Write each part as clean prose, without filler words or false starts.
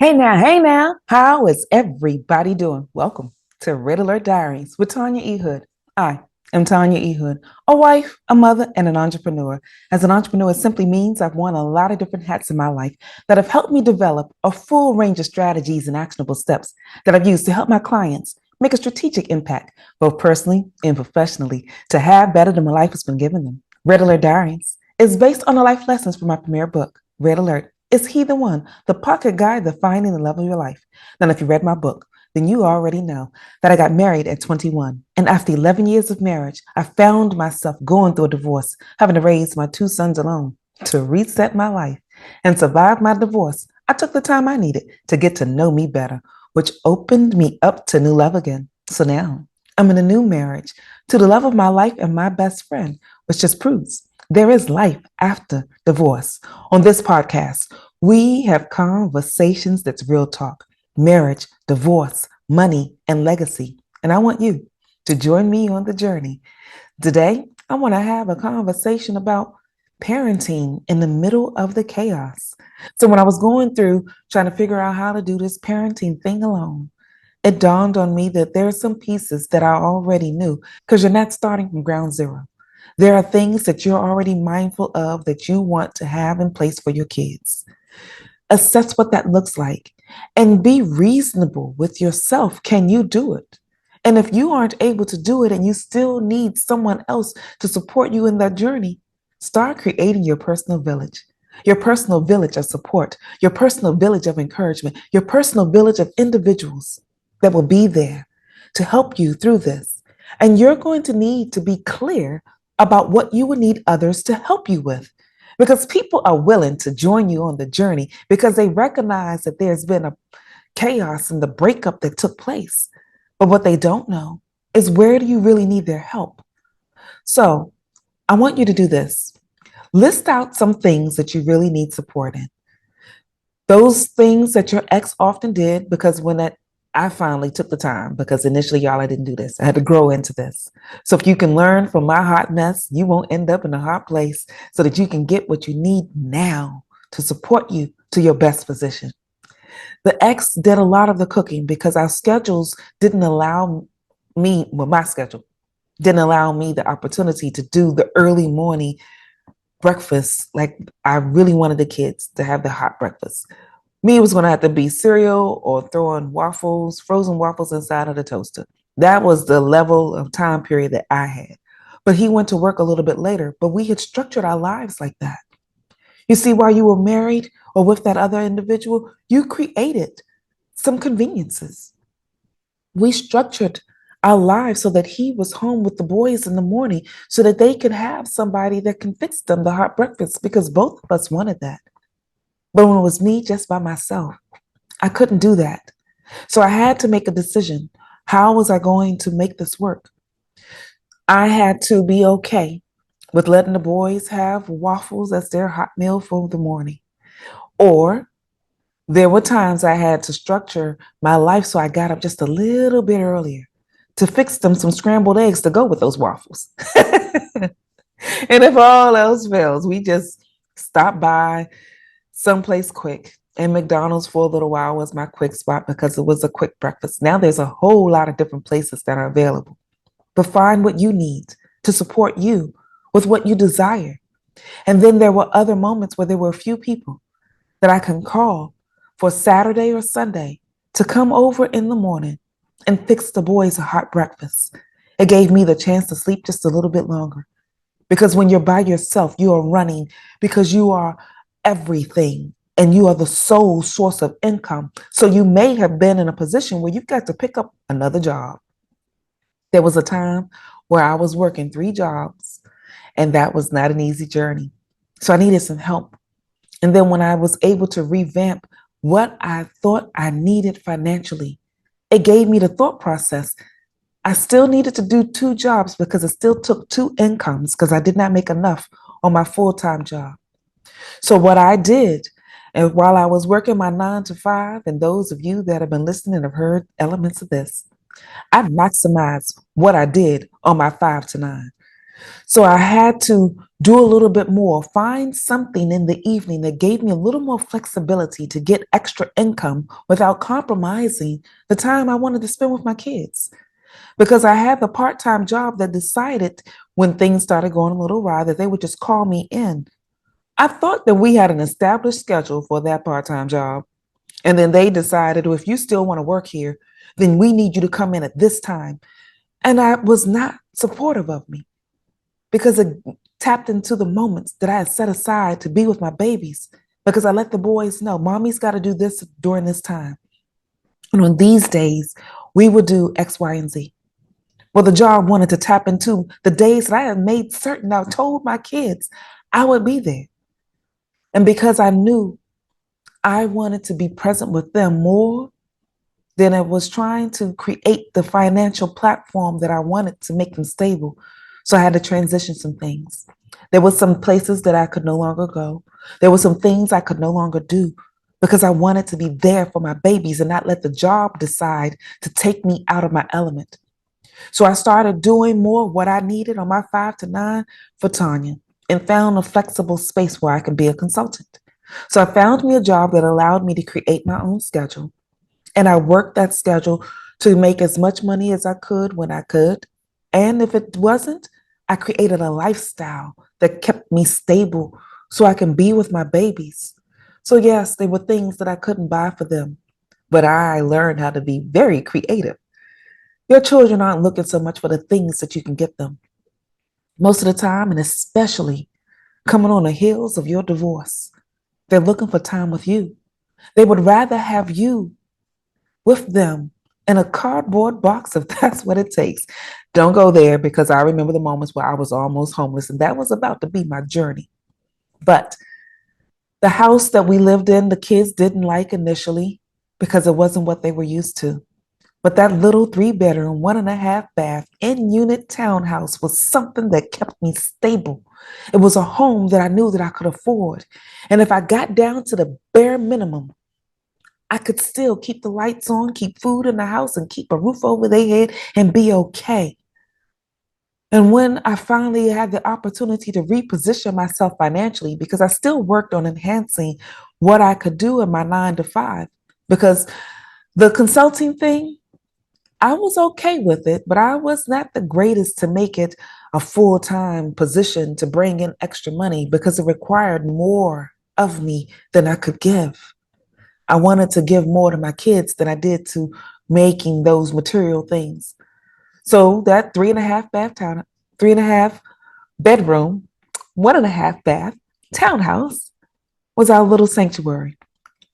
Hey now, how is everybody doing? Welcome to Red Alert Diaries with Tanya E. Hood. I am Tanya E. Hood, a wife, a mother, and an entrepreneur. As an entrepreneur, it simply means I've worn a lot of different hats in my life that have helped me develop a full range of strategies and actionable steps that I've used to help my clients make a strategic impact, both personally and professionally, to have better than my life has been given them. Red Alert Diaries is based on the life lessons from my premier book, Red Alert. Is he the one? The pocket guide defining the love of your life. Now, if you read my book, then you already know that I got married at 21. And after 11 years of marriage, I found myself going through a divorce, having to raise my two sons alone. To reset my life and survive my divorce, I took the time I needed to get to know me better, which opened me up to new love again. So now I'm in a new marriage to the love of my life and my best friend, which just proves there is life after divorce. On this podcast, we have conversations that's real talk, marriage, divorce, money, and legacy. And I want you to join me on the journey. Today, I want to have a conversation about parenting in the middle of the chaos. So, when I was going through trying to figure out how to do this parenting thing alone, it dawned on me that there are some pieces that I already knew because you're not starting from ground zero. There are things that you're already mindful of that you want to have in place for your kids. Assess what that looks like and be reasonable with yourself. Can you do it? And if you aren't able to do it and you still need someone else to support you in that journey, start creating your personal village. Your personal village of support, your personal village of encouragement, your personal village of individuals that will be there to help you through this. And you're going to need to be clear about what you would need others to help you with. Because people are willing to join you on the journey because they recognize that there's been a chaos in the breakup that took place. But what they don't know is where do you really need their help? So I want you to do this. List out some things that you really need support in. Those things that your ex often did, because I finally took the time, because initially, y'all, I didn't do this. I had to grow into this. So if you can learn from my hot mess, you won't end up in a hot place so that you can get what you need now to support you to your best position. The ex did a lot of the cooking because our schedules didn't allow me, well, my schedule didn't allow me the opportunity to do the early morning breakfast like I really wanted the kids to have the hot breakfast. Me, it was going to have to be cereal or throwing waffles, frozen waffles inside of the toaster. That was the level of time period that I had. But he went to work a little bit later, but we had structured our lives like that. You see, while you were married or with that other individual, you created some conveniences. We structured our lives so that he was home with the boys in the morning so that they could have somebody that can fix them the hot breakfast because both of us wanted that. But when it was me just by myself, I couldn't do that. So I had to make a decision. How was I going to make this work? I had to be okay with letting the boys have waffles as their hot meal for the morning. Or there were times I had to structure my life so I got up just a little bit earlier to fix them some scrambled eggs to go with those waffles. And if all else fails, we just stop by someplace quick. And McDonald's for a little while was my quick spot because it was a quick breakfast. Now there's a whole lot of different places that are available. But find what you need to support you with what you desire. And then there were other moments where there were a few people that I can call for Saturday or Sunday to come over in the morning and fix the boys a hot breakfast. It gave me the chance to sleep just a little bit longer. Because when you're by yourself, you are running because you are everything and you are the sole source of income. So you may have been in a position where you've got to pick up another job. There was a time where I was working 3 jobs, and that was not an easy journey. So I needed some help. And then when I was able to revamp what I thought I needed financially, it gave me the thought process. I still needed to do 2 jobs because it still took 2 incomes because I did not make enough on my full-time job. So what I did, and while I was working my 9 to 5, and those of you that have been listening have heard elements of this, I maximized what I did on my 5 to 9. So I had to do a little bit more, find something in the evening that gave me a little more flexibility to get extra income without compromising the time I wanted to spend with my kids. Because I had the part-time job that decided when things started going a little awry that they would just call me in. I thought that we had an established schedule for that part-time job. And then they decided, well, if you still want to work here, then we need you to come in at this time. And I was not supportive of me because it tapped into the moments that I had set aside to be with my babies. Because I let the boys know, mommy's got to do this during this time. And on these days, we would do X, Y, and Z. Well, the job wanted to tap into the days that I had made certain I told my kids I would be there. And because I knew I wanted to be present with them more than I was trying to create the financial platform that I wanted to make them stable. So I had to transition some things. There were some places that I could no longer go. There were some things I could no longer do because I wanted to be there for my babies and not let the job decide to take me out of my element. So I started doing more of what I needed on my 5 to 9 for Tanya and found a flexible space where I could be a consultant. So I found me a job that allowed me to create my own schedule. And I worked that schedule to make as much money as I could when I could. And if it wasn't, I created a lifestyle that kept me stable so I can be with my babies. So, yes, they were things that I couldn't buy for them, but I learned how to be very creative. Your children aren't looking so much for the things that you can get them. Most of the time, and especially coming on the heels of your divorce, they're looking for time with you. They would rather have you with them in a cardboard box if that's what it takes. Don't go there because I remember the moments where I was almost homeless and that was about to be my journey. But the house that we lived in, the kids didn't like initially because it wasn't what they were used to. But that little 3 bedroom, 1.5 bath in unit townhouse was something that kept me stable. It was a home that I knew that I could afford. And if I got down to the bare minimum, I could still keep the lights on, keep food in the house, and keep a roof over their head and be okay. And when I finally had the opportunity to reposition myself financially, because I still worked on enhancing what I could do in my 9 to 5, because the consulting thing, I was okay with it, but I was not the greatest to make it a full-time position to bring in extra money because it required more of me than I could give. I wanted to give more to my kids than I did to making those material things. So that 3.5 bedroom, 1.5 bath townhouse was our little sanctuary.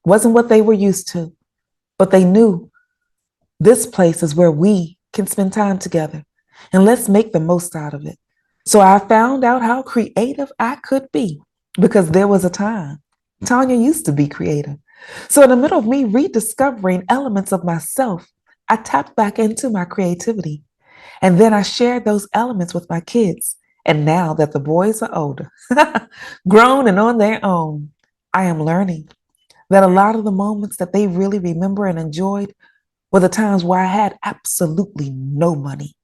Wasn't what they were used to, but they knew this place is where we can spend time together and let's make the most out of it. So I found out how creative I could be because there was a time Tanya used to be creative. So in the middle of me rediscovering elements of myself, I tapped back into my creativity. And then I shared those elements with my kids. And now that the boys are older, grown and on their own, I am learning that a lot of the moments that they really remember and enjoyed were the times where I had absolutely no money.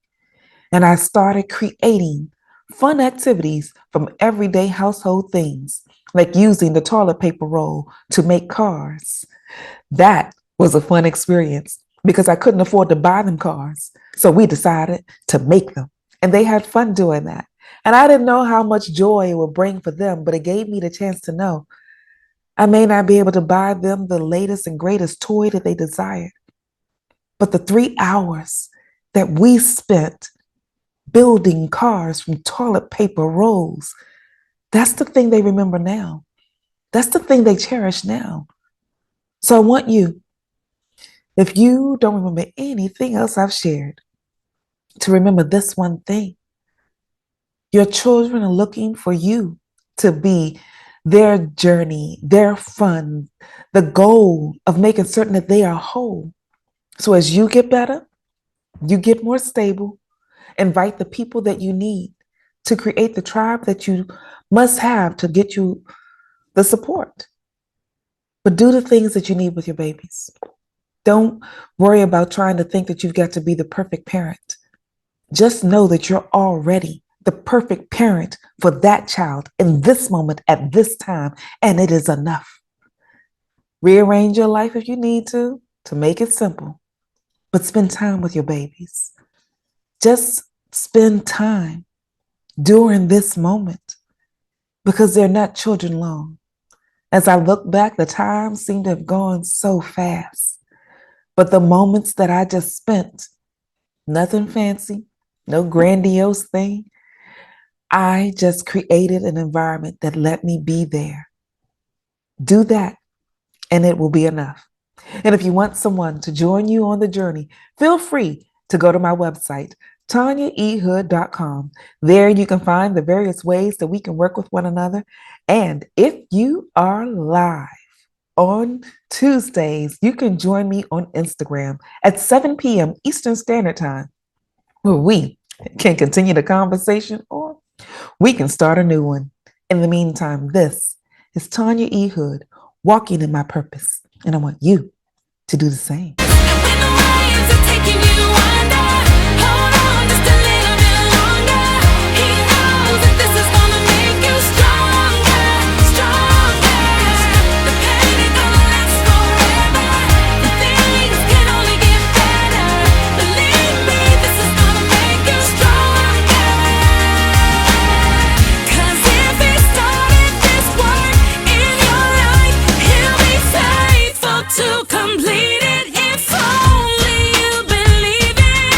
And I started creating fun activities from everyday household things, like using the toilet paper roll to make cars. That was a fun experience because I couldn't afford to buy them cars. So we decided to make them. And they had fun doing that. And I didn't know how much joy it would bring for them, but it gave me the chance to know I may not be able to buy them the latest and greatest toy that they desired, but the 3 hours that we spent building cars from toilet paper rolls, that's the thing they remember now. That's the thing they cherish now. So I want you, if you don't remember anything else I've shared, to remember this one thing. Your children are looking for you to be their journey, their fun, the goal of making certain that they are whole. So as you get better, you get more stable, invite the people that you need to create the tribe that you must have to get you the support. But do the things that you need with your babies. Don't worry about trying to think that you've got to be the perfect parent. Just know that you're already the perfect parent for that child in this moment at this time, and it is enough. Rearrange your life if you need to make it simple, but spend time with your babies. Just spend time during this moment because they're not children long. As I look back, the time seemed to have gone so fast, but the moments that I just spent, nothing fancy, no grandiose thing. I just created an environment that let me be there. Do that, and it will be enough. And if you want someone to join you on the journey, feel free to go to my website, tanyaehood.com. There you can find the various ways that we can work with one another. And if you are live on Tuesdays, you can join me on Instagram at 7 p.m. Eastern Standard Time, where we can continue the conversation or we can start a new one. In the meantime, this is Tanya E. Hood, walking in my purpose, and I want you to do the same. And when the waves are taking you